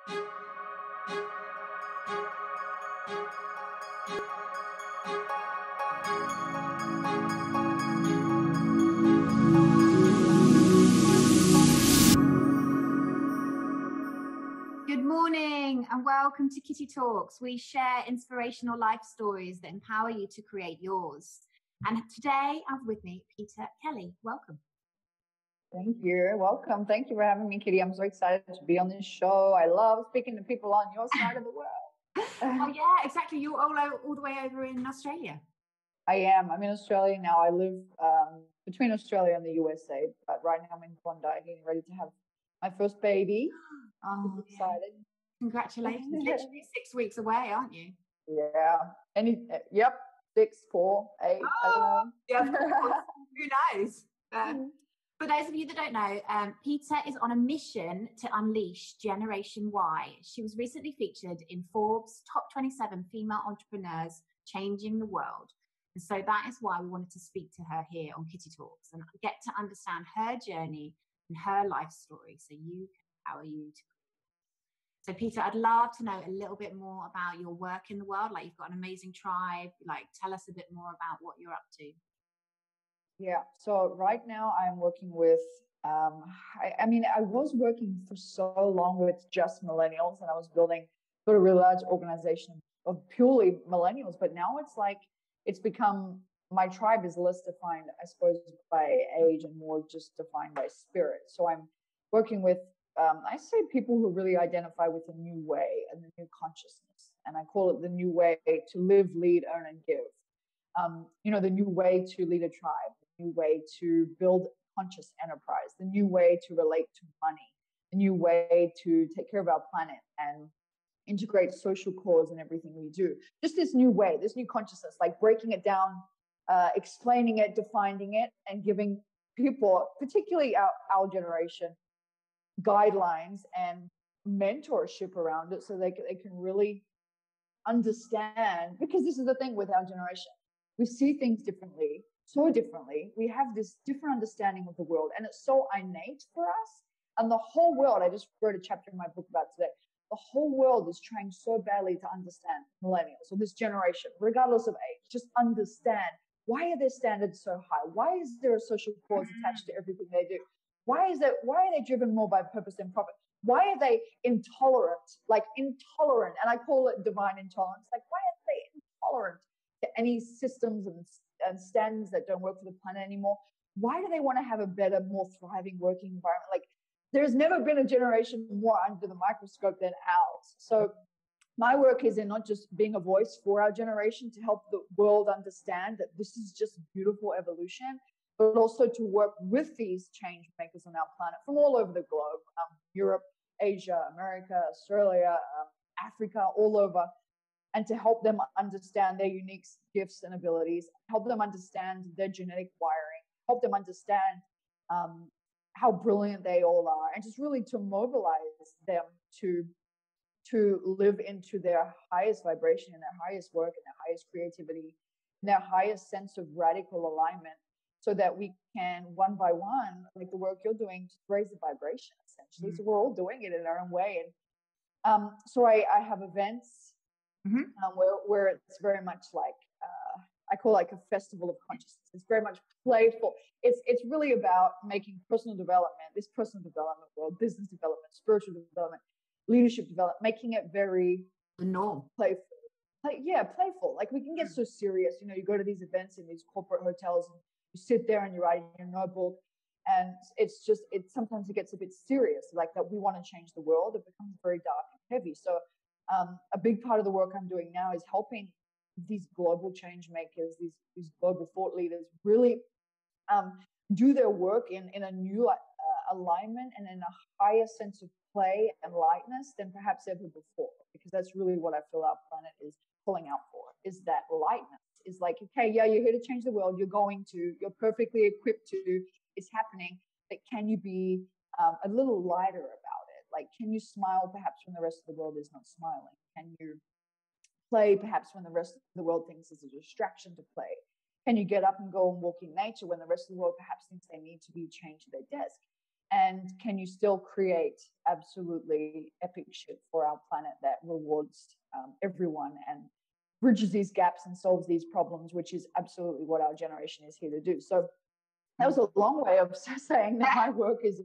Good morning and welcome to Kitty Talks. We share inspirational life stories that empower you to create yours. And today I have with me Peta Kelly. Welcome. Thank you. Welcome. Thank you for having me, Kitty. I'm so excited to be on this show. I love speaking to people on your side of the world. Oh yeah, exactly. You're all the way over in Australia. I am. I'm in Australia now. I live between Australia and the USA, but right now I'm in Bondi, getting ready to have my first baby. Oh, I'm excited. Congratulations. Literally 6 weeks away, aren't you? Yeah. Yep. 6, 4, 8. Oh, I don't know. Yeah, who knows? For those of you that don't know, Peta is on a mission to unleash Generation Y. She was recently featured in Forbes' Top 27 Female Entrepreneurs Changing the World. And so that is why we wanted to speak to her here on Kitty Talks and get to understand her journey and her life story so you can empower you to. So Peta, I'd love to know a little bit more about your work in the world. Like, you've got an amazing tribe. Like, tell us a bit more about what you're up to. Yeah. So right now I'm working with, I was working for so long with just millennials, and I was building a really large organization of purely millennials. But now it's become, my tribe is less defined, I suppose, by age and more just defined by spirit. So I'm working with, I say, people who really identify with a new way and the new consciousness. And I call it the new way to live, lead, earn, and give. The new way to lead a tribe, the new way to build conscious enterprise, the new way to relate to money, the new way to take care of our planet and integrate social cause in everything we do. Just this new way, this new consciousness, like breaking it down, explaining it, defining it, and giving people, particularly our generation, guidelines and mentorship around it so they can really understand. Because this is the thing with our generation. We see things differently, so differently. We have this different understanding of the world, and it's so innate for us. And the whole world, I just wrote a chapter in my book about today, the whole world is trying so badly to understand millennials, or this generation, regardless of age, just understand, why are their standards so high? Why is there a social cause attached to everything they do? Why are they driven more by purpose than profit? Why are they intolerant? And I call it divine intolerance. Like, why are they intolerant to any systems and standards that don't work for the planet anymore? Why do they want to have a better, more thriving working environment? Like, there's never been a generation more under the microscope than ours. So my work is in not just being a voice for our generation to help the world understand that this is just beautiful evolution, but also to work with these change makers on our planet from all over the globe, Europe, Asia, America, Australia, Africa, all over, and to help them understand their unique gifts and abilities, help them understand their genetic wiring, help them understand how brilliant they all are, and just really to mobilize them to live into their highest vibration and their highest work and their highest creativity and their highest sense of radical alignment, so that we can, one by one, like the work you're doing, just raise the vibration, essentially. Mm-hmm. So we're all doing it in our own way. And so I have events where it's very much like, I call it like a festival of consciousness. It's very much playful. It's really about making personal development, this personal development world, business development, spiritual development, leadership development, making it very playful. Playful. Like, we can get so serious. You go to these events in these corporate hotels and you sit there and you write in your notebook, and sometimes it gets a bit serious, like that we want to change the world. It becomes very dark and heavy. So a big part of the work I'm doing now is helping these global change makers, these global thought leaders, really do their work in a new alignment and in a higher sense of play and lightness than perhaps ever before. Because that's really what I feel our planet is calling out for, is that lightness. Is like, okay, yeah, you're here to change the world. You're perfectly equipped to, it's happening. But can you be a little lighter about it? Like, can you smile perhaps when the rest of the world is not smiling? Can you play perhaps when the rest of the world thinks it's a distraction to play? Can you get up and go and walk in nature when the rest of the world perhaps thinks they need to be chained to their desk? And can you still create absolutely epic shit for our planet that rewards everyone and bridges these gaps and solves these problems, which is absolutely what our generation is here to do. So that was a long way of saying that my work is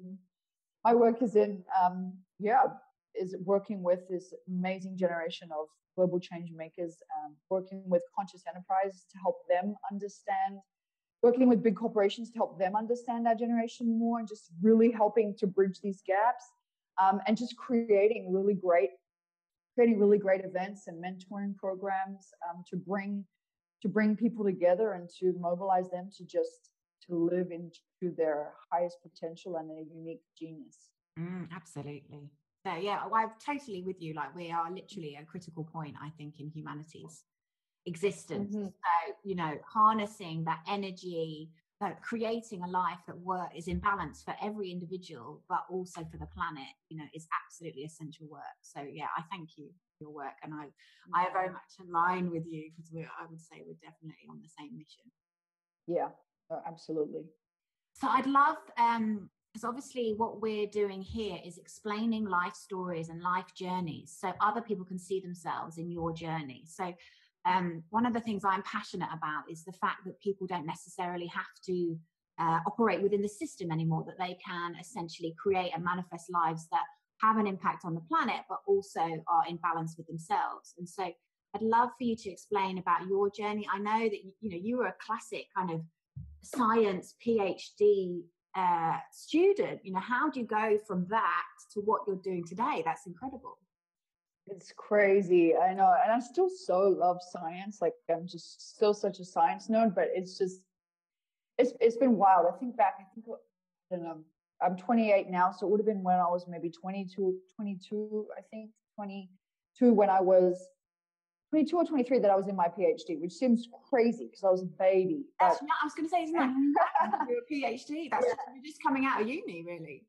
working with this amazing generation of global change makers, working with conscious enterprise to help them understand, working with big corporations to help them understand our generation more, and just really helping to bridge these gaps, and just creating really great events and mentoring programs, to bring people together and to mobilize them to live into their highest potential and their unique genius. Absolutely. So yeah, I'm totally with you. Like, we are literally at a critical point, I think, in humanity's existence. So, harnessing that energy, creating a life that is in balance for every individual, but also for the planet, is absolutely essential work. So yeah, I thank you for your work, and I very much align with you, because I would say we're definitely on the same mission. Yeah, absolutely. So I'd love, because obviously what we're doing here is explaining life stories and life journeys so other people can see themselves in your journey. So one of the things I'm passionate about is the fact that people don't necessarily have to operate within the system anymore, that they can essentially create and manifest lives that have an impact on the planet, but also are in balance with themselves. And so I'd love for you to explain about your journey. I know that you were a classic kind of science PhD student. How do you go from that to what you're doing today? That's incredible. It's crazy, I know, and I still so love science. Like, I'm just still such a science nerd, but it's been wild. I don't know, I'm 28 now, so it would have been when I was maybe 22, I think 22, when I was 22 or 23 that I was in my PhD, which seems crazy because I was a baby. I was going to say, isn't that you're a PhD? That's you're just coming out of uni, really.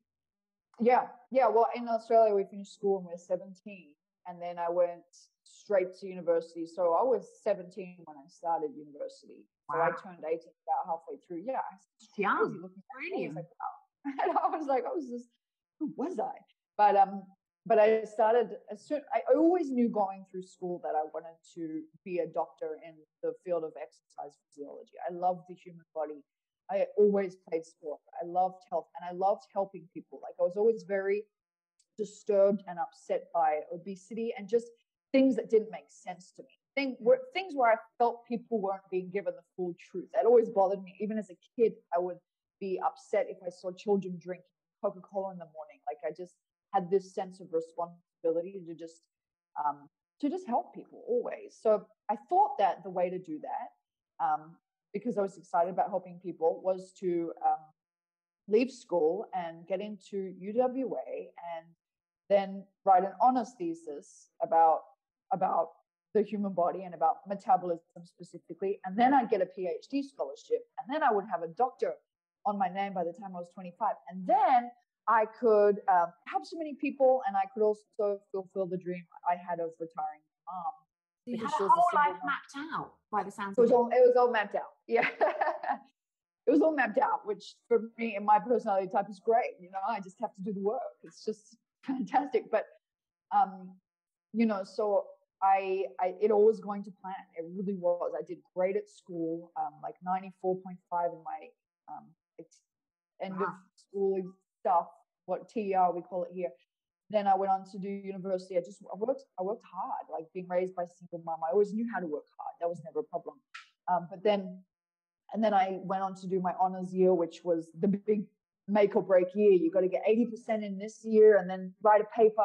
Yeah. Well, in Australia, we finished school when we were 17, and then I went straight to university. So I was 17 when I started university. Wow. So I turned 18 about halfway through. Yeah, it's young. Brilliant. Like, wow. And I was like, who was I? But I started I always knew going through school that I wanted to be a doctor in the field of exercise physiology. I loved the human body. I always played sport. I loved health, and I loved helping people. Like, I was always very disturbed and upset by obesity and just things that didn't make sense to me. Things where I felt people weren't being given the full truth. That always bothered me. Even as a kid, I would be upset if I saw children drinking Coca-Cola in the morning. Like, I just had this sense of responsibility to just help people always. So I thought that the way to do that, because I was excited about helping people, was to leave school and get into UWA and then write an honors thesis about the human body and about metabolism specifically. And then I'd get a PhD scholarship, and then I would have a doctor on my name by the time I was 25. And then I could help so many people, and I could also fulfill the dream I had of retiring my mom. So you had a whole life mapped out by the sounds of it. It was all mapped out. Yeah. It was all mapped out, which for me and my personality type is great. I just have to do the work. It's just fantastic. But, so it all was going to plan. It really was. I did great at school, like 94.5 in my end of school stuff, what TER we call it here. Then I went on to do university. I worked hard, like being raised by a single mom. I always knew how to work hard. That was never a problem. And then I went on to do my honors year, which was the big make or break year. You got to get 80% in this year, and then write a paper,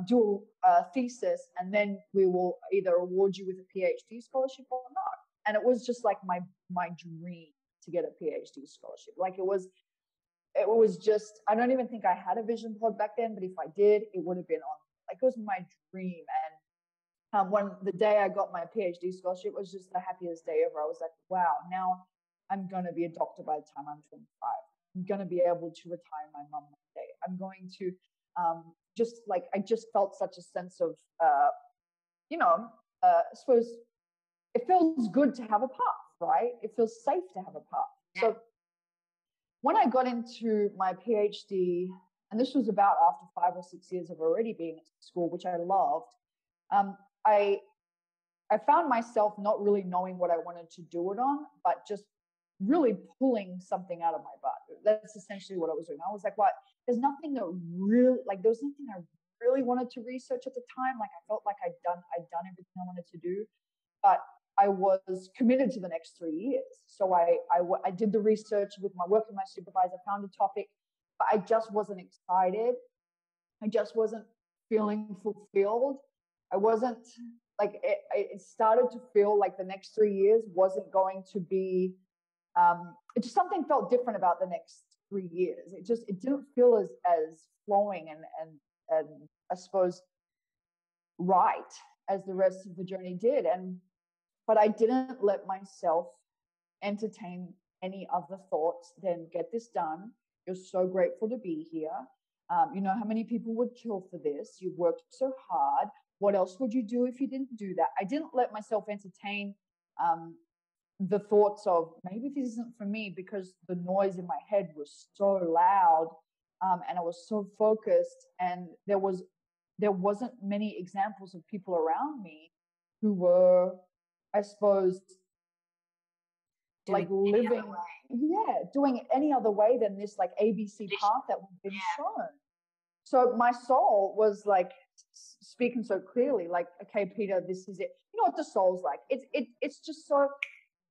do a thesis, and then we will either award you with a PhD scholarship or not. And it was just like my dream to get a PhD scholarship. Like, it was just, I don't even think I had a vision board back then, but if I did, it would have been on, like, it was my dream. And when the day I got my PhD scholarship, was just the happiest day ever. I was like, wow, now I'm going to be a doctor by the time I'm 25. I'm going to be able to retire my mom one day. I'm going to I just felt such a sense of, I suppose it feels good to have a path, right? It feels safe to have a path. Yeah. So when I got into my PhD, and this was about after 5 or 6 years of already being at school, which I loved, I found myself not really knowing what I wanted to do it on, but just really pulling something out of my butt. That's essentially what I was doing. I was like, what? There's nothing that really, like, there was nothing I really wanted to research at the time. Like, I felt like I'd done everything I wanted to do, but I was committed to the next 3 years. So I did the research with my work with my supervisor, found a topic, but I just wasn't excited. I just wasn't feeling fulfilled. I wasn't like, it started to feel like the next 3 years wasn't going to be, it just, something felt different about the next 3 years. It didn't feel as flowing and I suppose right as the rest of the journey did. But I didn't let myself entertain any other thoughts than get this done. You're so grateful to be here. You know how many people would kill for this. You've worked so hard. What else would you do if you didn't do that? I didn't let myself entertain the thoughts of maybe this isn't for me, because the noise in my head was so loud, and I was so focused, and there wasn't many examples of people around me who were, I suppose, like living, doing it any other way than this like ABC path that we've been shown. So my soul was like speaking so clearly, like, okay, Peter, this is it. You know what the soul's like? It's just so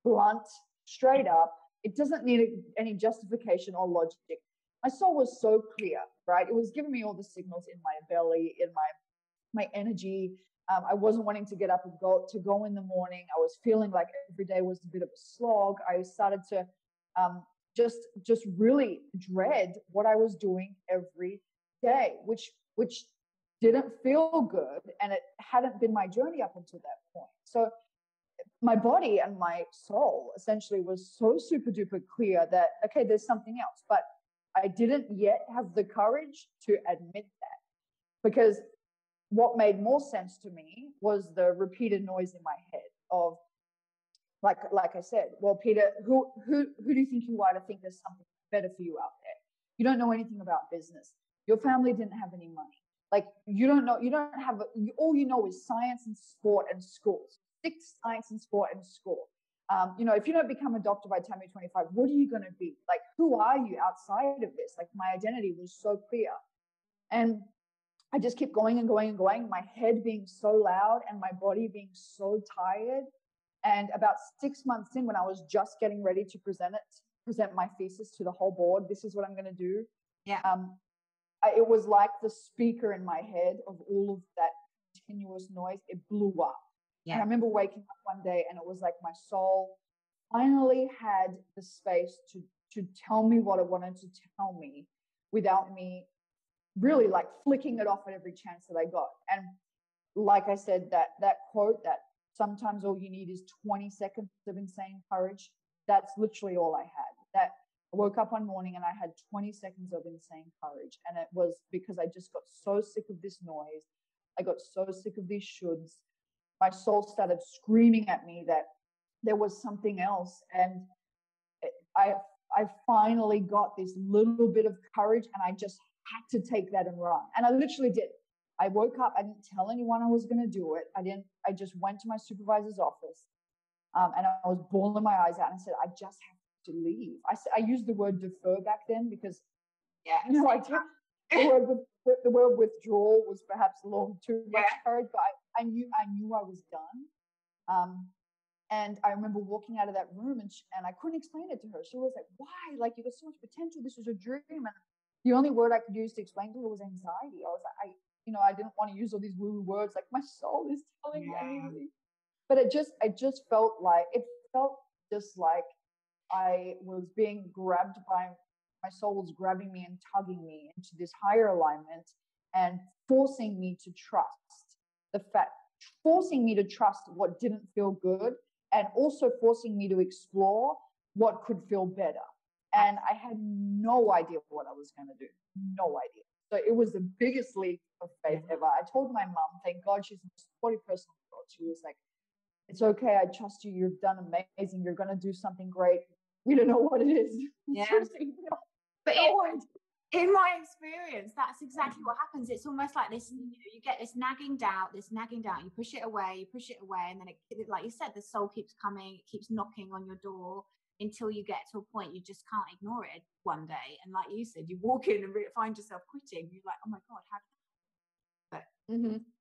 blunt, straight up. It doesn't need any justification or logic. My soul was so clear, right? It was giving me all the signals in my belly, in my energy. I wasn't wanting to get up and go in the morning. I was feeling like every day was a bit of a slog. I started to just really dread what I was doing every day, which didn't feel good, and it hadn't been my journey up until that point. So my body and my soul essentially was so super duper clear that, okay, there's something else, but I didn't yet have the courage to admit that, because what made more sense to me was the repeated noise in my head of, like I said, well, Peter, who do you think you are to think there's something better for you out there? You don't know anything about business. Your family didn't have any money. Like, you don't have, all you know is science and sport and schools. Stick to science and sport and school. You know, if you don't become a doctor by the time you're 25, what are you going to be? Like, who are you outside of this? Like, my identity was so clear. And I just kept going and going and going, my head being so loud and my body being so tired. And about 6 months in, when I was just getting ready to present my thesis to the whole board, this is what I'm going to do. Yeah. It was like the speaker in my head of all of that continuous noise, it blew up. Yeah. And I remember waking up one day and it was like my soul finally had the space to tell me what it wanted to tell me without me really like flicking it off at every chance that I got. And like I said, that quote, that sometimes all you need is 20 seconds of insane courage, that's literally all I had. That I woke up one morning and I had 20 seconds of insane courage. And it was because I just got so sick of this noise. I got so sick of these shoulds. My soul started screaming at me that there was something else. And I finally got this little bit of courage, and I just had to take that and run. And I literally did. I woke up. I didn't tell anyone I was going to do it. I just went to my supervisor's office, and I was bawling my eyes out and I said, I just have to leave. I used the word defer back then because, you know, the word withdrawal was perhaps a little too much courage, but I knew I was done. And I remember walking out of that room and I couldn't explain it to her. She was like, why? Like, you got so much potential. This was a dream. And the only word I could use to explain to her was anxiety. I was like, I didn't want to use all these woo-woo words. Like, my soul is telling me I need to leave. But it just felt just like I was being grabbed by, my soul was grabbing me and tugging me into this higher alignment and forcing me to trust what didn't feel good, and also forcing me to explore what could feel better. And I had no idea what I was going to do. No idea. So it was the biggest leap of faith ever. I told my mom, thank God she's the most supportive person in the world. She was like, it's okay. I trust you. You've done amazing. You're going to do something great. we don't know what it is. Yeah. But in my experience, that's exactly what happens. It's almost like this, you get this nagging doubt, you push it away, and then it, like you said, the soul keeps coming, it keeps knocking on your door until you get to a point you just can't ignore it one day. And like you said, you walk in and find yourself quitting. You're like, oh my God, how did but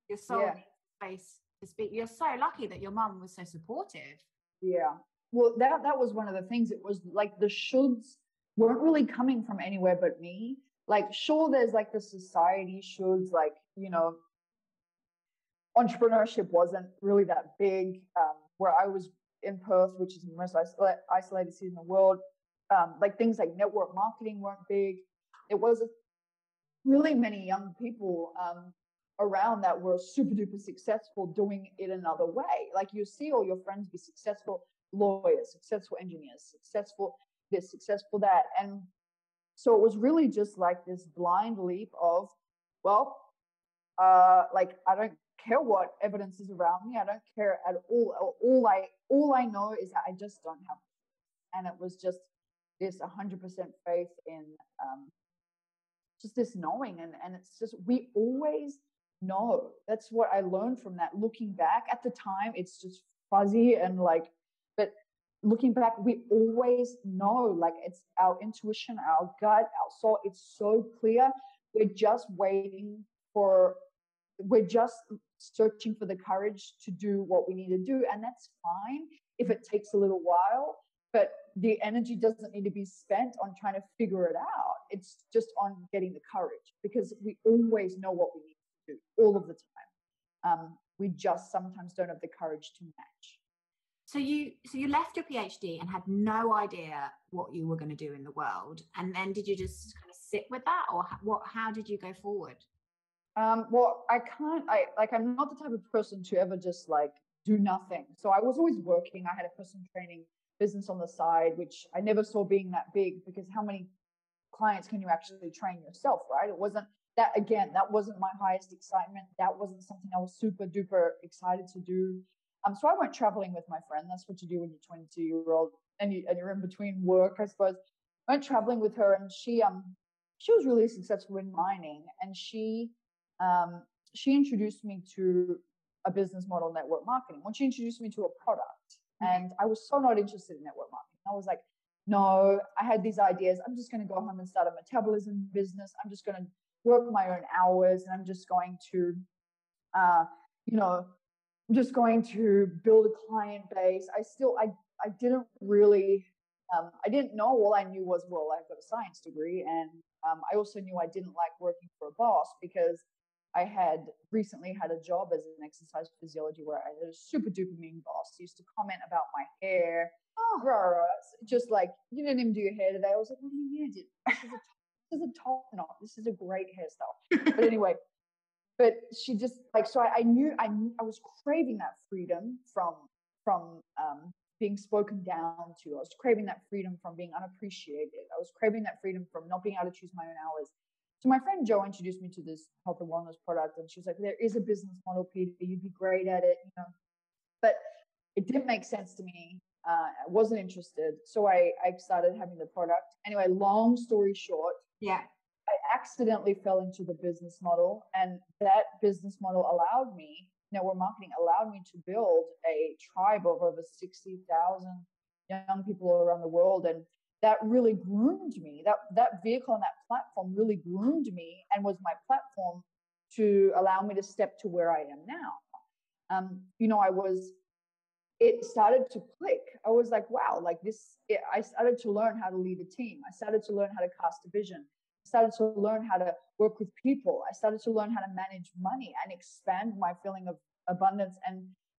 your soul needs space to speak. You're so lucky that your mum was so supportive. Yeah. Well, that was one of the things. It was like the shoulds weren't really coming from anywhere but me. Like, sure, there's like the society shoulds, like, entrepreneurship wasn't really that big. Where I was in Perth, which is the most isolated city in the world, like things like network marketing weren't big. It wasn't really many young people around that were super duper successful doing it another way. Like, you see all your friends be successful lawyers, successful engineers, successful this, successful that. And so it was really just like this blind leap of, well, like, I don't care what evidence is around me. I don't care at all. All I know is that I just don't have it. And it was just this 100% faith in just this knowing. And it's just, we always know. That's what I learned from that. Looking back at the time, it's just fuzzy and like, but looking back, we always know, like, it's our intuition, our gut, our soul. It's so clear. We're just searching for the courage to do what we need to do. And that's fine if it takes a little while, but the energy doesn't need to be spent on trying to figure it out. It's just on getting the courage, because we always know what we need to do all of the time. We just sometimes don't have the courage to match. So you left your PhD and had no idea what you were going to do in the world. And then did you just kind of sit with that, or how did you go forward? Well, I'm not the type of person to ever just like do nothing. So I was always working. I had a personal training business on the side, which I never saw being that big, because how many clients can you actually train yourself, right? It wasn't that, again, that wasn't my highest excitement. That wasn't something I was super duper excited to do. So I went traveling with my friend. That's what you do when you're 22-year-old and you're in between work, I suppose. I went traveling with her, and she was really successful in mining, and she introduced me to a business model, network marketing. When she introduced me to a product, and I was so not interested in network marketing. I was like, no, I had these ideas. I'm just going to go home and start a metabolism business. I'm just going to work my own hours, and I'm just going to, I'm just going to build a client base. I didn't really, I didn't know. All I knew was, well, I've got a science degree. And I also knew I didn't like working for a boss, because I had recently had a job as an exercise physiology where I had a super duper mean boss. He used to comment about my hair. Just like, you didn't even do your hair today. I was like, what do you mean? This is a top knot. This is a great hairstyle. But anyway, but she just like, so I knew I was craving that freedom from being spoken down to. I was craving that freedom from being unappreciated. I was craving that freedom from not being able to choose my own hours. So my friend Jo introduced me to this health and wellness product, and she was like, there is a business model, Peter, you'd be great at it, but it didn't make sense to me. I wasn't interested. So I started having the product. Anyway, long story short, I accidentally fell into the business model, and that business model network marketing allowed me to build a tribe of over 60,000 young people around the world. And that really groomed me. That vehicle and that platform really groomed me, and was my platform to allow me to step to where I am now. It started to click. I was like, wow, like this, I started to learn how to lead a team. I started to learn how to cast a vision. I started to learn how to work with people. I started to learn how to manage money and expand my feeling of abundance,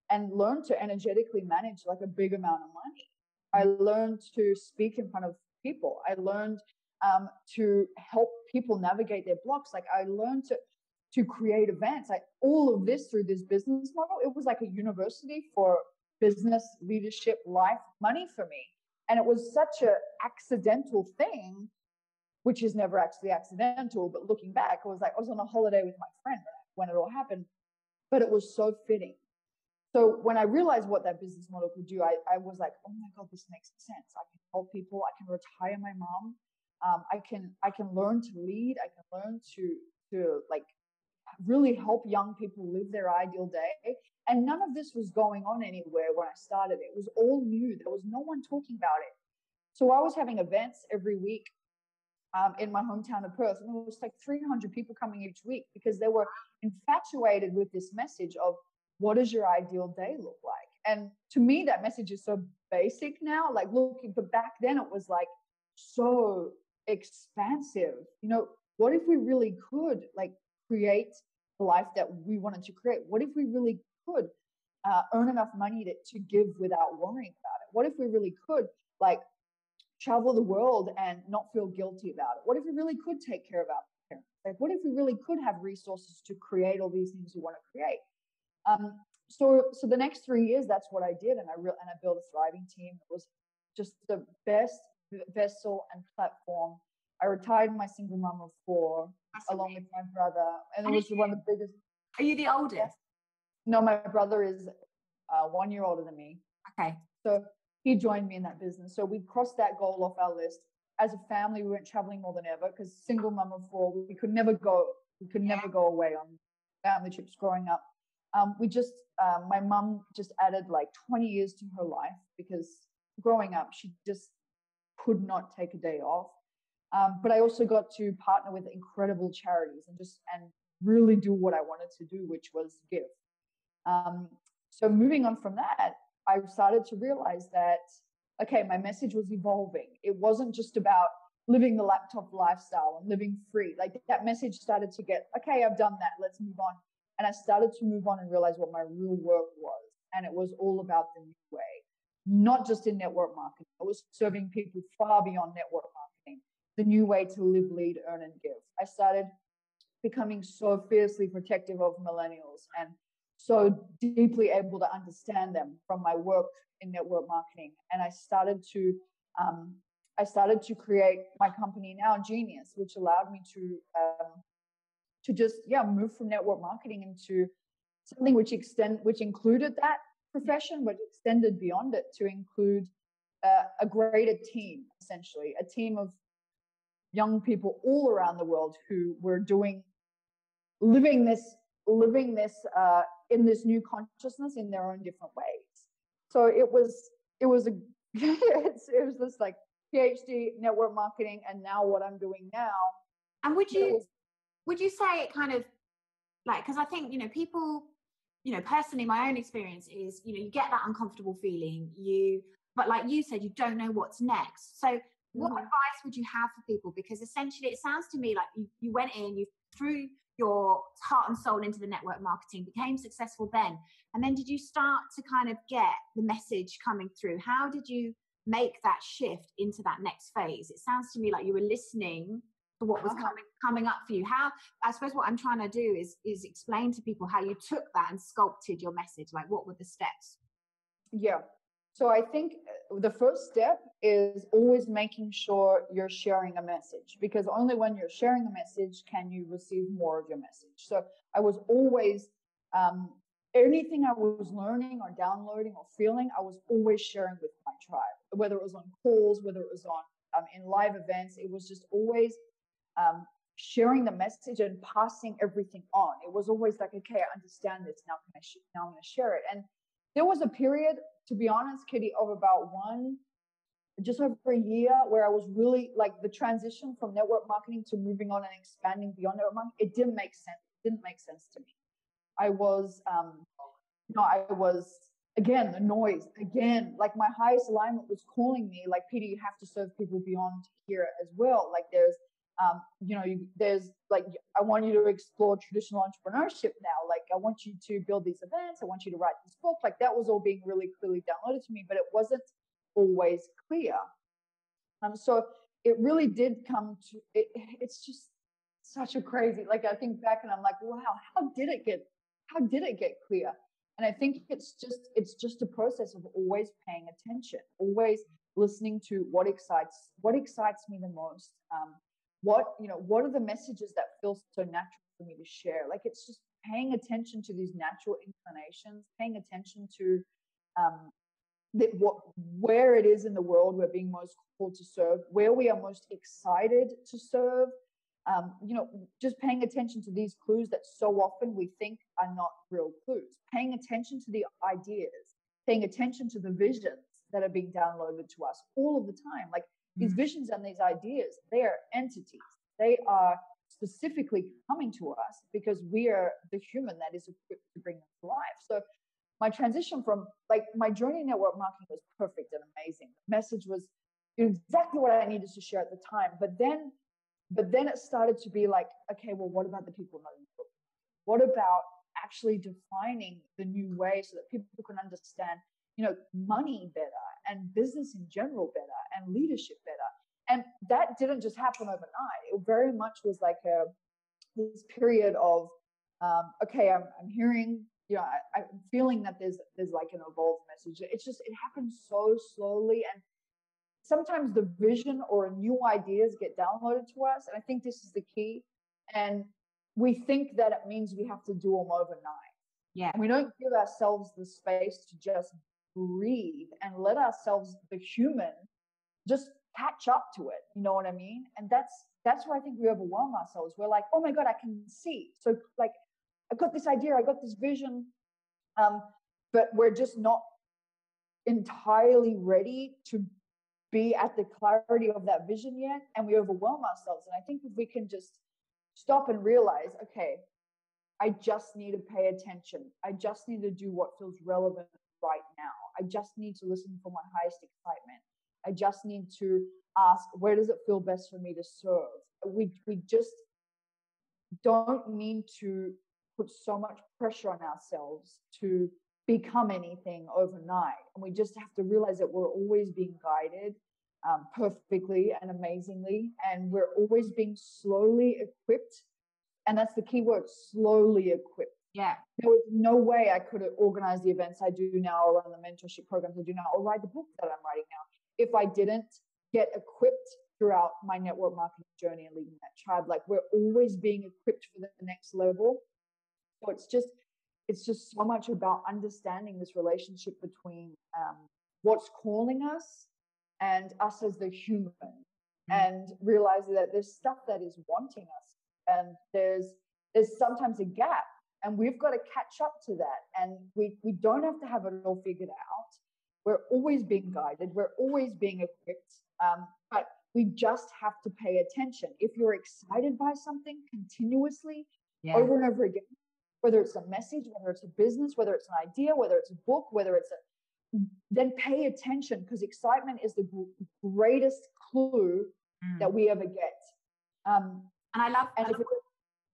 and learn to energetically manage like a big amount of money. I learned to speak in front of people. I learned to help people navigate their blocks. Like, I learned to create events. Like, all of this through this business model. It was like a university for business, leadership, life, money for me. And it was such an accidental thing, which is never actually accidental. But looking back, I was on a holiday with my friend when it all happened. But it was so fitting. So when I realized what that business model could do, I was like, oh my God, this makes sense. I can help people. I can retire my mom. I can learn to lead. I can learn to like really help young people live their ideal day. And none of this was going on anywhere when I started. It was all new. There was no one talking about it. So I was having events every week in my hometown of Perth, and it was like 300 people coming each week because they were infatuated with this message of what does your ideal day look like? And to me, that message is so basic now, like looking, but back then it was like so expansive. You know, what if we really could like create the life that we wanted to create? What if we really could earn enough money to give without worrying about it? What if we really could like travel the world and not feel guilty about it? What if we really could take care of our parents? Like, what if we really could have resources to create all these things we want to create? So the next 3 years, that's what I did, and I built a thriving team. It was just the best vessel and platform. I retired my single mom of 4, along with my brother, and it was one of the biggest. Are you the oldest? No, my brother is 1 year older than me. Okay. So he joined me in that business. So we crossed that goal off our list. As a family, we went traveling more than ever because single mom of 4, we could never go. We could never go away on family trips growing up. My mom just added like 20 years to her life because growing up, she just could not take a day off. But I also got to partner with incredible charities and really do what I wanted to do, which was give. So moving on from that, I started to realize that, okay, my message was evolving. It wasn't just about living the laptop lifestyle and living free. Like that message started to get, okay, I've done that. Let's move on. And I started to move on and realize what my real work was. And it was all about the new way, not just in network marketing. I was serving people far beyond network marketing, the new way to live, lead, earn, and give. I started becoming so fiercely protective of millennials and so deeply able to understand them from my work in network marketing. And I started to create my company now, Jeaniius, which allowed me to just move from network marketing into something which included that profession, but extended beyond it to include a greater team, essentially a team of young people all around the world who were living this in this new consciousness in their own different ways. So it was this like PhD network marketing, and now what I'm doing now. And would you say it kind of like, because I think, people, personally, my own experience is, you get that uncomfortable feeling, but like you said, you don't know what's next. So what advice would you have for people? Because essentially it sounds to me like you went in, you threw your heart and soul into the network marketing, became successful then. And then did you start to kind of get the message coming through? How did you make that shift into that next phase? It sounds to me like you were listening to what was coming up for you. How, I suppose what I'm trying to do is explain to people how you took that and sculpted your message. Like, what were the steps? Yeah. So I think the first step is always making sure you're sharing a message, because only when you're sharing a message can you receive more of your message. So I was always, anything I was learning or downloading or feeling, I was always sharing with my tribe, whether it was on calls, whether it was on in live events. It was just always sharing the message and passing everything on. It was always like, okay, I understand this. Now I'm going to share it. And there was a period, to be honest, Kitty, of about just over a year where I was really like the transition from network marketing to moving on and expanding beyond network marketing. It didn't make sense. It didn't make sense to me. I was, again, the noise, again, like my highest alignment was calling me like, Peter, you have to serve people beyond here as well. Like there's, there's like, I want you to explore traditional entrepreneurship now. Like I want you to build these events. I want you to write this book. Like that was all being really clearly downloaded to me, but it wasn't always clear. So it really did come to it. It's just such a crazy, like I think back and I'm like, wow, how did it get clear? And I think it's just a process of always paying attention, always listening to what excites me the most. What are the messages that feel so natural for me to share? Like it's just paying attention to these natural inclinations, paying attention to where it is in the world we're being most called to serve, where we are most excited to serve. Just paying attention to these clues that so often we think are not real clues. Paying attention to the ideas, paying attention to the visions that are being downloaded to us all of the time. Like these visions and these ideas, they are entities. They are specifically coming to us because we are the human that is equipped to bring them to life. So my transition from my journey in network marketing was perfect and amazing. The message was exactly what I needed to share at the time. But then it started to be like, okay, well, what about the people not in the book? What about actually defining the new way so that people can understand, money better and business in general better and leadership better? And that didn't just happen overnight. It very much was like this period of, okay, I'm hearing, I'm feeling that there's like an evolved message. It happens so slowly. And sometimes the vision or new ideas get downloaded to us. And I think this is the key. And we think that it means we have to do them overnight. Yeah. And we don't give ourselves the space to just breathe and let ourselves, the human, just catch up to it. You know what I mean? And that's where I think we overwhelm ourselves. We're like, oh my God, I can see. So like, I got this idea, I got this vision, but we're just not entirely ready to be at the clarity of that vision yet, and we overwhelm ourselves. And I think if we can just stop and realize, okay, I just need to pay attention. I just need to do what feels relevant right now. I just need to listen for my highest excitement. I just need to ask, where does it feel best for me to serve? We just don't need to put so much pressure on ourselves to become anything overnight. And we just have to realize that we're always being guided perfectly and amazingly. And we're always being slowly equipped. And that's the key word, slowly equipped. Yeah. There was no way I could have organized the events I do now, or run the mentorship programs I do now, or write the book that I'm writing now, if I didn't get equipped throughout my network marketing journey and leading that tribe. Like, we're always being equipped for the next level. So it's just so much about understanding this relationship between what's calling us and us as the human, and realizing that there's stuff that is wanting us, and there's sometimes a gap, and we've got to catch up to that. And we don't have to have it all figured out. We're always being guided. We're always being equipped. But we just have to pay attention. If you're excited by something continuously, over and over again, whether it's a message, whether it's a business, whether it's an idea, whether it's a book, then pay attention, because excitement is the greatest clue that we ever get. And I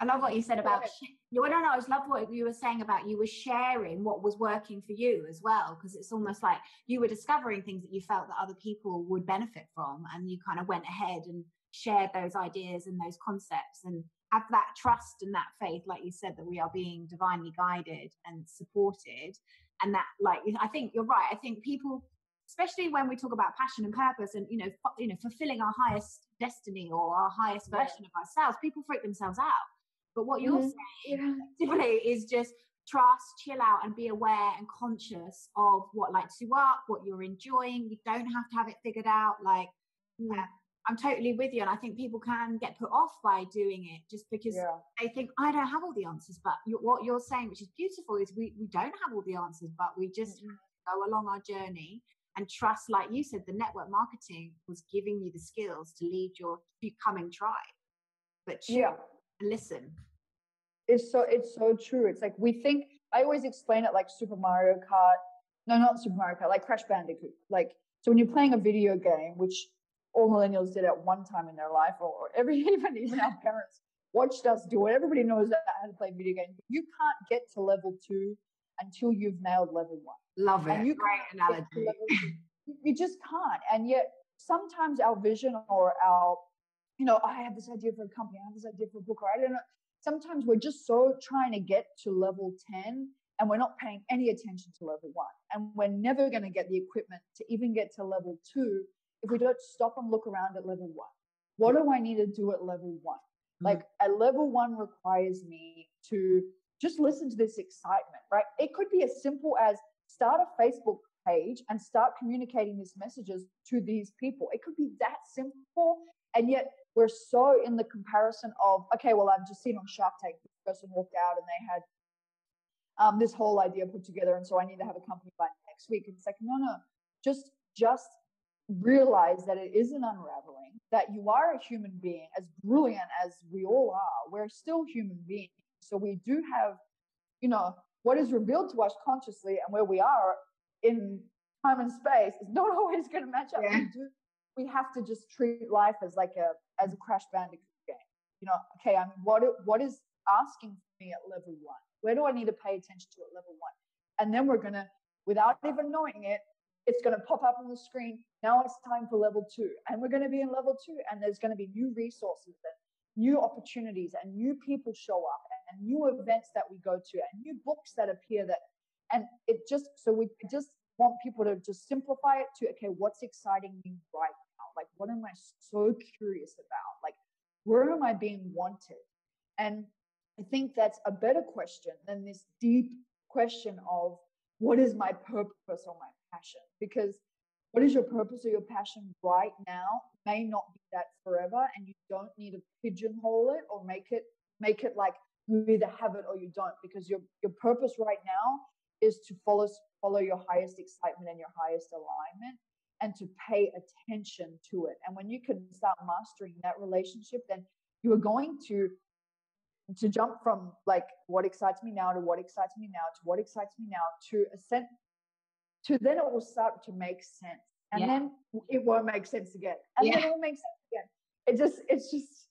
love what you said about, I just love what you were saying about you were sharing what was working for you as well, because it's almost like you were discovering things that you felt that other people would benefit from, and you kind of went ahead and shared those ideas and those concepts, and have that trust and that faith, like you said, that we are being divinely guided and supported. And that, like, I think you're right. I think people, especially when we talk about passion and purpose and, fulfilling our highest destiny or our highest version of ourselves, people freak themselves out. But what you're saying typically is just trust, chill out, and be aware and conscious of what lights you up, what you're enjoying. You don't have to have it figured out. Like, I'm totally with you. And I think people can get put off by doing it just because they think, I don't have all the answers. But what you're saying, which is beautiful, is we don't have all the answers, but we just go along our journey and trust, like you said, the network marketing was giving you the skills to lead your becoming tribe. But listen. It's so true. It's like, we think, I always explain it like Super Mario Kart. No, not Super Mario Kart, like Crash Bandicoot. Like, so when you're playing a video game, which all millennials did at one time in their life, or even our parents watched us do it. Everybody knows how to play video games. You can't get to level 2 until you've nailed level 1. Love it. And great analogy. You just can't. And yet sometimes our vision, or our, I have this idea for a company, I have this idea for a book, or I don't know. Sometimes we're just so trying to get to level 10, and we're not paying any attention to level 1. And we're never going to get the equipment to even get to level 2 if we don't stop and look around at level 1. What do I need to do at level 1? Like, at level 1 requires me to just listen to this excitement, right? It could be as simple as start a Facebook page and start communicating these messages to these people. It could be that simple. And yet we're so in the comparison of, okay, well, I've just seen on Shark Tank, this person walked out and they had this whole idea put together, and so I need to have a company by next week. And it's like, no, just realize that it is an unraveling, that you are a human being, as brilliant as we all are. We're still human beings. So we do have, what is revealed to us consciously and where we are in time and space is not always going to match up. Yeah. We have to just treat life as a Crash Bandicoot game. Okay, what is asking for me at level 1? Where do I need to pay attention to at level 1? And then we're going to, without even knowing it, it's going to pop up on the screen. Now it's time for level 2. And we're going to be in level 2. And there's going to be new resources and new opportunities and new people show up and new events that we go to and new books that appear we just want people to just simplify it to, okay, what's exciting me right now? Like, what am I so curious about? Like, where am I being wanted? And I think that's a better question than this deep question of what is my purpose or my passion? Because what is your purpose or your passion right now may not be that forever, and you don't need to pigeonhole it or make it like you either have it or you don't, because your purpose right now is to follow your highest excitement and your highest alignment, and to pay attention to it. And when you can start mastering that relationship, then you are going to jump from like what excites me now to what excites me now to what excites me now to ascend to then it will start to make sense, and then it won't make sense again, and then it will make sense again. It's just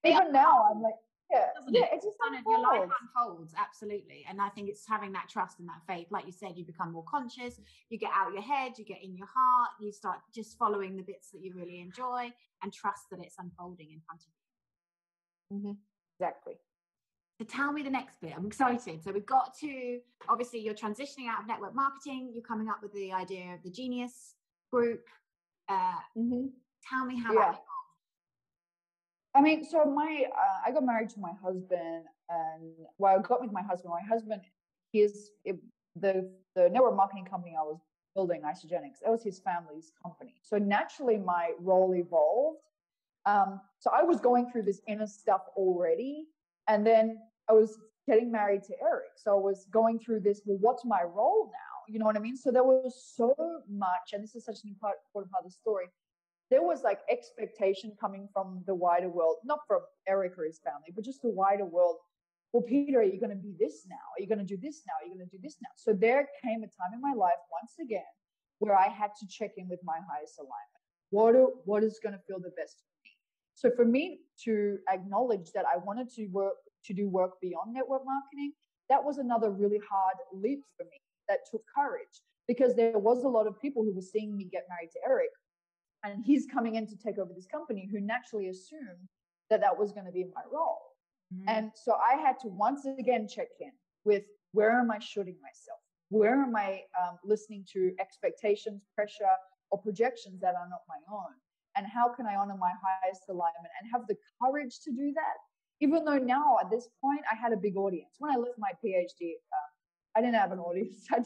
even now I'm like, it's just kind of your life unfolds, absolutely. And I think it's having that trust and that faith. Like you said, you become more conscious, you get out of your head, you get in your heart, you start just following the bits that you really enjoy and trust that it's unfolding in front of you. Mm-hmm. Exactly. So tell me the next bit. I'm excited. So we've got to, obviously you're transitioning out of network marketing. You're coming up with the idea of the Jeaniius group. Tell me how that evolved. I mean, so I got married to my husband, and I got with my husband. My husband, the network marketing company I was building, Isagenix, that was his family's company. So naturally my role evolved. So I was going through this inner stuff already. And then I was getting married to Eric. So I was going through this, well, what's my role now? You know what I mean? So there was so much, and this is such an important part of the story. There was like expectation coming from the wider world, not from Eric or his family, but just the wider world. Well, Peter, are you going to be this now? Are you going to do this now? Are you going to do this now? So there came a time in my life, once again, where I had to check in with my highest alignment. What is going to feel the best for me? So for me to acknowledge that I wanted to do work beyond network marketing, that was another really hard leap for me that took courage, because there was a lot of people who were seeing me get married to Eric, and he's coming in to take over this company, who naturally assumed that was going to be my role. And so I had to once again check in with, where am I shooting myself? Where am I listening to expectations, pressure, or projections that are not my own? And how can I honor my highest alignment and have the courage to do that? Even though now at this point I had a big audience. When I left my PhD, I didn't have an audience. I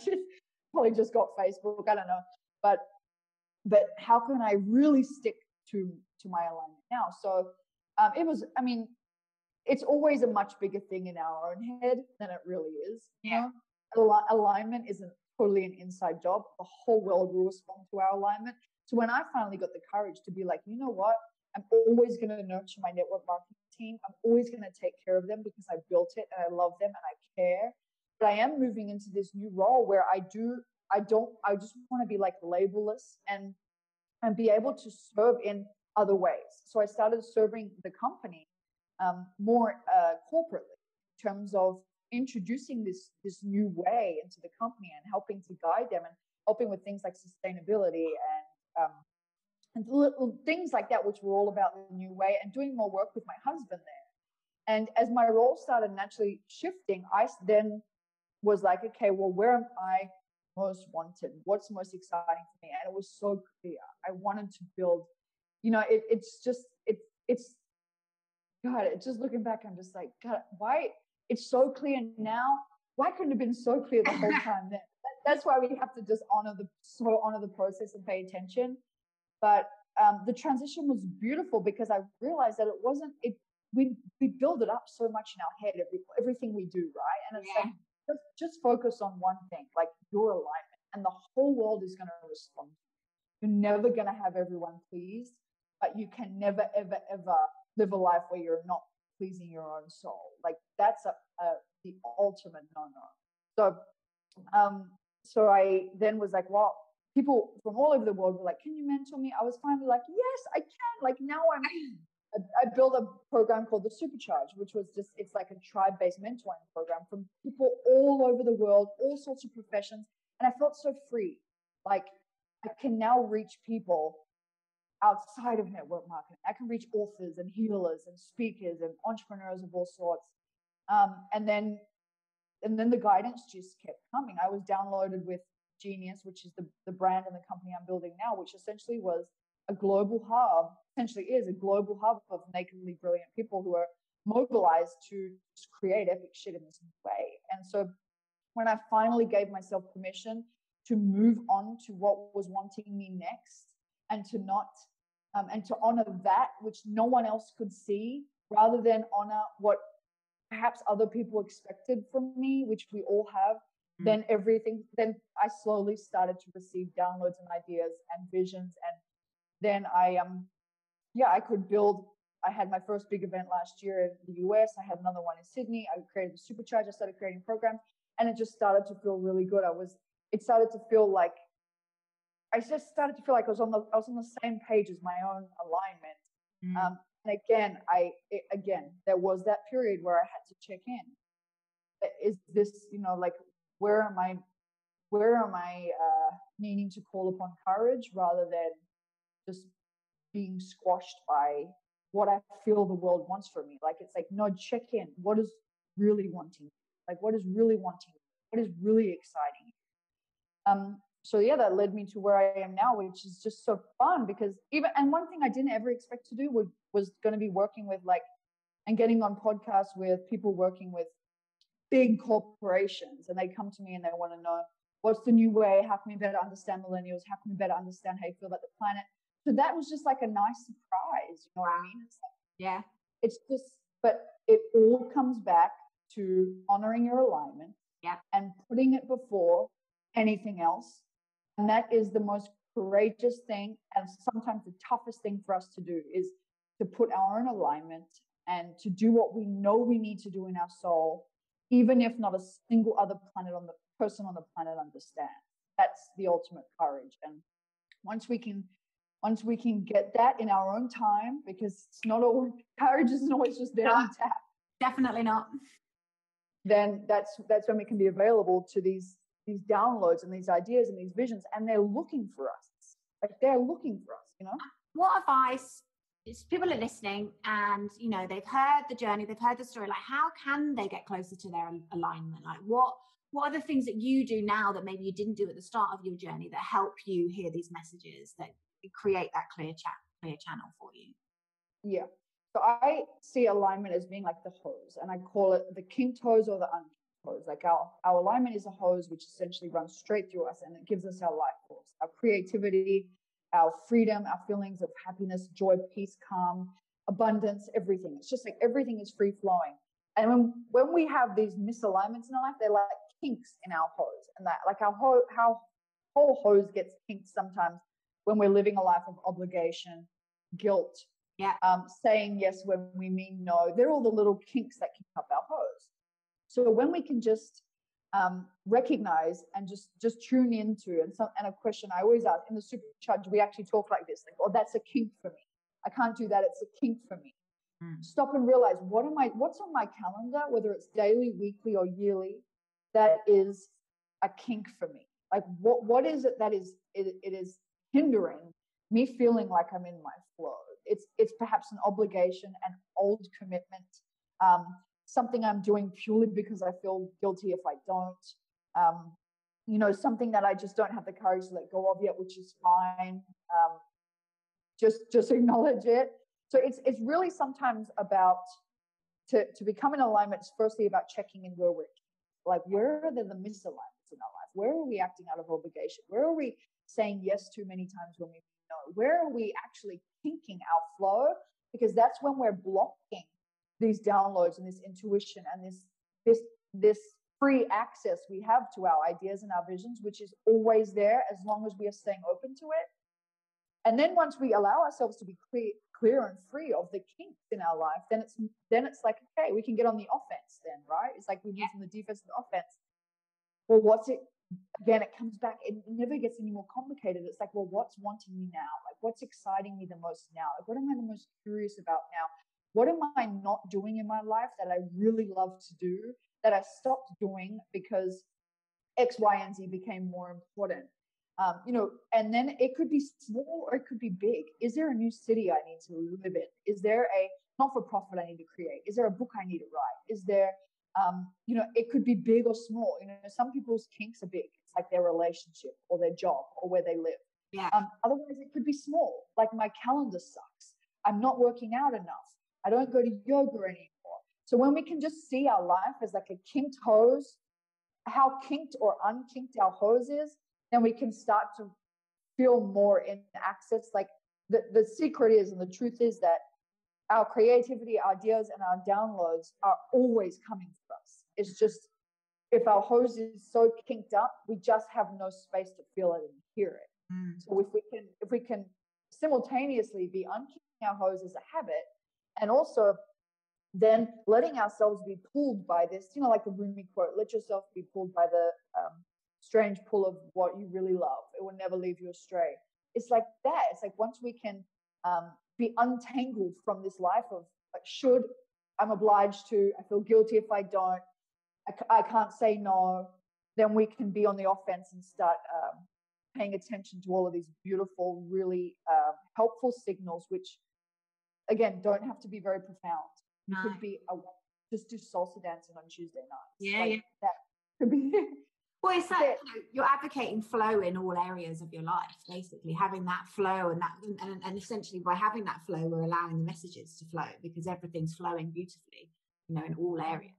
probably just got Facebook. I don't know. But how can I really stick to my alignment now? So it's always a much bigger thing in our own head than it really is. Yeah. You know? Alignment isn't totally an inside job. The whole world will respond to our alignment. So when I finally got the courage to be like, you know what? I'm always going to nurture my network marketing team. I'm always going to take care of them because I built it and I love them and I care. But I am moving into this new role where I just want to be like labelless and be able to serve in other ways. So I started serving the company more corporately, in terms of introducing this new way into the company and helping to guide them and helping with things like sustainability and little things like that, which were all about the new way, and doing more work with my husband there. And as my role started naturally shifting, I then was like, okay, well, where am I most wanted? What's most exciting for me? And it was so clear. I wanted to build, it's God, it's just looking back, I'm just like, God, why? it's so clear now. Why couldn't it have been so clear the whole time? That's why we have to just honor the process and pay attention. But the transition was beautiful because I realized that we build it up so much in our head, everything we do, right? And it's like, just focus on one thing, like your alignment, and the whole world is going to respond. You're never going to have everyone pleased, but you can never, ever, ever live a life where you're not pleasing your own soul. Like that's the ultimate no-no. So I then was like, well, people from all over the world were like, can you mentor me? I was finally like, yes, I can. Like now I built a program called the Supercharge, which was it's like a tribe-based mentoring program from people all over the world, all sorts of professions. And I felt so free. Like I can now reach people outside of network marketing. I can reach authors and healers and speakers and entrepreneurs of all sorts. And then the guidance just kept coming. I was downloaded with Jeaniius, which is the brand and the company I'm building now, which essentially was a global hub, essentially is a global hub of nakedly brilliant people who are mobilized to create epic shit in this way. And so when I finally gave myself permission to move on to what was wanting me next, and to not and to honor that which no one else could see, rather than honor what perhaps other people expected from me, which we all have, then I slowly started to receive downloads and ideas and visions. And then I could build. I had my first big event last year in the US. I had another one in Sydney. I created the Supercharge. I started creating programs, and it just started to feel really good. It started to feel like I was on the same page as my own alignment. And again, there was that period where I had to check in. Is this, like, where am I needing to call upon courage rather than just being squashed by what I feel the world wants from me? Like, it's like, no, check in. What is really wanting? Like, what is really wanting? What is really exciting? So that led me to where I am now, which is just so fun because and one thing I didn't ever expect to do was going to be working with and getting on podcasts with people working with big corporations, and they come to me and they want to know what's the new way, how can we better understand millennials, how can we better understand how you feel about the planet. So that was just like a nice surprise, you know what I mean? It's just, but it all comes back to honoring your alignment and putting it before anything else. And that is the most courageous thing, and sometimes the toughest thing for us to do, is to put our own alignment and to do what we know we need to do in our soul, even if not a single other person on the planet understands. That's the ultimate courage. And once we can get that in our own time, because it's not all, courage isn't always just there on tap. Definitely not. Then that's when we can be available to these downloads and these ideas and these visions, and they're looking for us. Like, they're looking for us, What advice is, people are listening and, they've heard the journey, they've heard the story, like, how can they get closer to their alignment? Like, what are the things that you do now that maybe you didn't do at the start of your journey that help you hear these messages, that create that clear channel for you? Yeah. So I see alignment as being like the hose, and I call it the kinked hose or the unkinked hose. Like our alignment is a hose which essentially runs straight through us, and it gives us our life force, our creativity, our freedom, our feelings of happiness, joy, peace, calm, abundance, everything. It's just like everything is free flowing. And when we have these misalignments in our life, they're like kinks in our hose, and that like our whole hose gets kinked sometimes when we're living a life of obligation, guilt, saying yes when we mean no. They're all the little kinks that kink up our hose. So when we can just recognize and just tune into, and a question I always ask in the Supercharge, we actually talk like this, like, oh, that's a kink for me. I can't do that. It's a kink for me. Stop and realize, what's on my calendar, whether it's daily, weekly, or yearly, that is a kink for me. Like, what is it that is it is hindering me feeling like I'm in my flow? It's perhaps an obligation, an old commitment, something I'm doing purely because I feel guilty if I don't, something that I just don't have the courage to let go of yet, which is fine. Just acknowledge it. So it's really sometimes about to become in alignment is firstly about checking in where we're, like, where are the misalignments in our life? Where are we acting out of obligation? Where are we saying yes too many times when we no? Where are we actually kinking our flow? Because that's when we're blocking these downloads and this intuition and this free access we have to our ideas and our visions, which is always there as long as we are staying open to it. And then once we allow ourselves to be clear and free of the kinks in our life, then it's like, okay, we can get on the offense then, right? It's like we move from the defense to the offense. Well, what's it? Again, it comes back. It never gets any more complicated. It's like, well, what's wanting me now? Like, what's exciting me the most now? Like, what am I the most curious about now? What am I not doing in my life that I really love to do, that I stopped doing because X, Y, and Z became more important? And then it could be small or it could be big. Is there a new city I need to live in? Is there a not-for-profit I need to create? Is there a book I need to write? Is there, it could be big or small. Some people's kinks are big. It's like their relationship or their job or where they live. Yeah. Otherwise, it could be small. Like, my calendar sucks. I'm not working out enough. I don't go to yoga anymore. So when we can just see our life as like a kinked hose, how kinked or unkinked our hose is, then we can start to feel more in access. Like, the secret is, and the truth is, that our creativity, our ideas, and our downloads are always coming for us. It's just, if our hose is so kinked up, we just have no space to feel it and hear it. So if we can simultaneously be unkinking our hose as a habit, and also then letting ourselves be pulled by this, like the Rumi quote, let yourself be pulled by the strange pull of what you really love. It will never leave you astray. It's like that. It's like, once we can be untangled from this life of like, I'm obliged to, I feel guilty if I don't, I can't say no, then we can be on the offense and start paying attention to all of these beautiful, really helpful signals, which, again, don't have to be very profound. You could be just do salsa dancing on Tuesday nights. Yeah. That could be. Well, it's like, you're advocating flow in all areas of your life, basically having that flow, and essentially by having that flow, we're allowing the messages to flow, because everything's flowing beautifully, in all areas.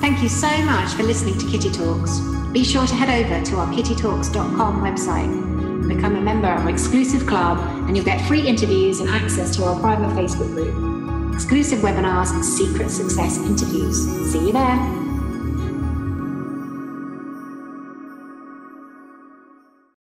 Thank you so much for listening to Kitty Talks. Be sure to head over to our kittytalks.com website and become a member of our exclusive club, and you'll get free interviews and access to our private Facebook group, exclusive webinars, and secret success interviews. See you there.